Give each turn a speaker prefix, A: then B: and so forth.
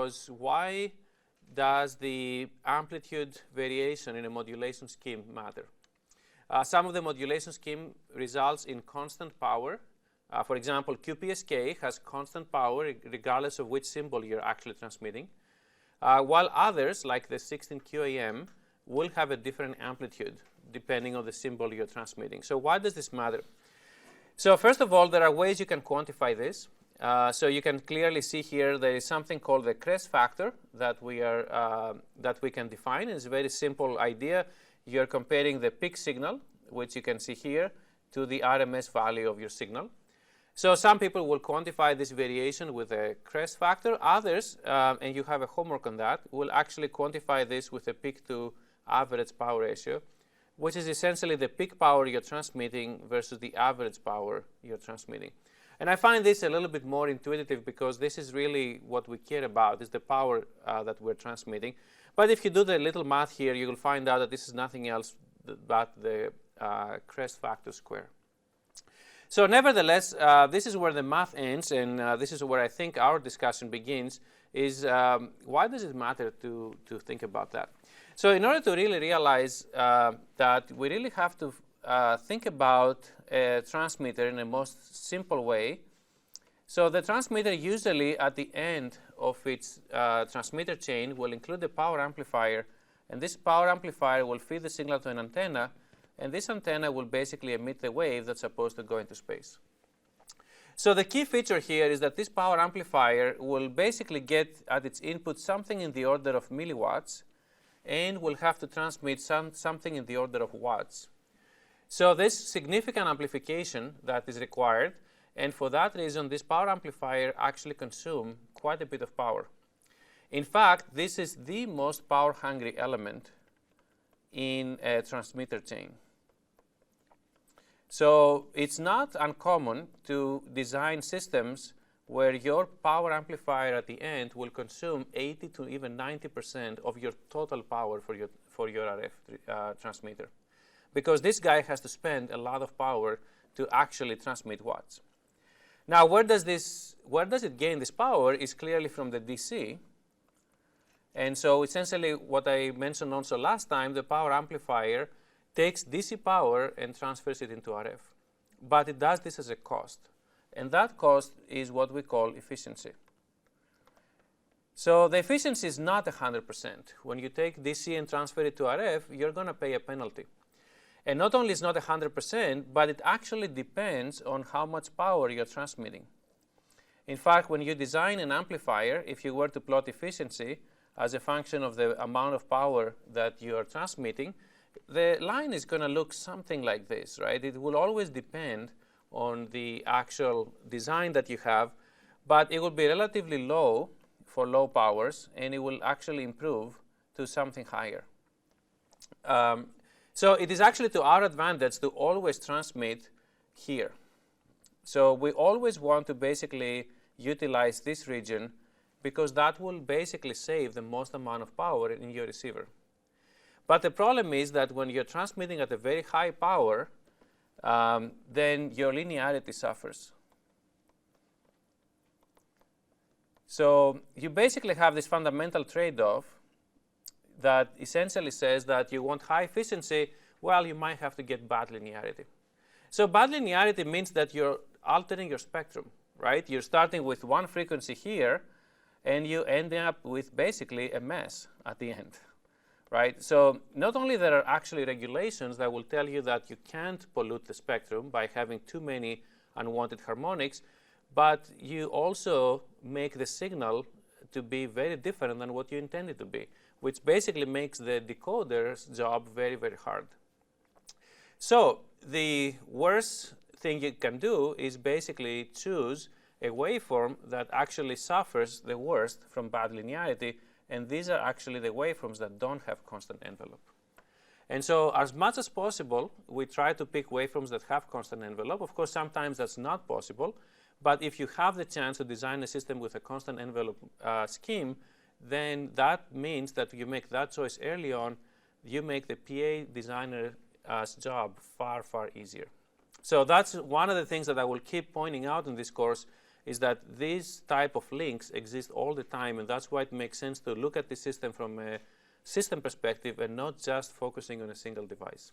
A: was why does the amplitude variation in a modulation scheme matter? Some of the modulation scheme results in constant power. For example, QPSK has constant power regardless of which symbol you're actually transmitting, while others, like the 16QAM, will have a different amplitude depending on the symbol you're transmitting. So why does this matter? So first of all, there are ways you can quantify this. So you can clearly see here there is something called the crest factor that we can define. It's a very simple idea. You're comparing the peak signal, which you can see here, to the RMS value of your signal. So some people will quantify this variation with a crest factor. Others, and you have a homework on that, will actually quantify this with a peak to average power ratio, which is essentially the peak power you're transmitting versus the average power you're transmitting. And I find this a little bit more intuitive because this is really what we care about, is the power that we're transmitting. But if you do the little math here, you will find out that this is nothing else but the crest factor square. So nevertheless, this is where the math ends, and this is where I think our discussion begins, is why does it matter to think about that? So in order to really realize that we really have to think about a transmitter in a most simple way. So the transmitter usually at the end of its transmitter chain will include a power amplifier, and this power amplifier will feed the signal to an antenna, and this antenna will basically emit the wave that's supposed to go into space. So the key feature here is that this power amplifier will basically get at its input something in the order of milliwatts and will have to transmit something in the order of watts. So there's significant amplification that is required, and for that reason this power amplifier actually consumes quite a bit of power. In fact, this is the most power hungry element in a transmitter chain. So it's not uncommon to design systems where your power amplifier at the end will consume 80 to even 90% of your total power for your RF transmitter, because this guy has to spend a lot of power to actually transmit watts. Now, where does it gain this power is clearly from the DC. And so essentially what I mentioned also last time, the power amplifier takes DC power and transfers it into RF. But it does this as a cost. And that cost is what we call efficiency. So the efficiency is not 100%. When you take DC and transfer it to RF, you're going to pay a penalty. And not only is it not 100%, but it actually depends on how much power you're transmitting. In fact, when you design an amplifier, if you were to plot efficiency as a function of the amount of power that you are transmitting, the line is going to look something like this, right? It will always depend on the actual design that you have, but it will be relatively low for low powers, and it will actually improve to something higher. So it is actually to our advantage to always transmit here. So we always want to basically utilize this region because that will basically save the most amount of power in your receiver. But the problem is that when you're transmitting at a very high power, then your linearity suffers. So you basically have this fundamental trade-off that essentially says that you want high efficiency, well, you might have to get bad linearity. So bad linearity means that you're altering your spectrum, right? You're starting with one frequency here, and you end up with basically a mess at the end, right? So not only there are actually regulations that will tell you that you can't pollute the spectrum by having too many unwanted harmonics, but you also make the signal to be very different than what you intended to be, which basically makes the decoder's job very, very hard. So the worst thing you can do is basically choose a waveform that actually suffers the worst from bad linearity, and these are actually the waveforms that don't have constant envelope. And so as much as possible, we try to pick waveforms that have constant envelope. Of course, sometimes that's not possible, but if you have the chance to design a system with a constant envelope scheme, then that means that you make that choice early on, you make the PA designer's job far, far easier. So that's one of the things that I will keep pointing out in this course, is that these type of links exist all the time, and that's why it makes sense to look at the system from a system perspective and not just focusing on a single device.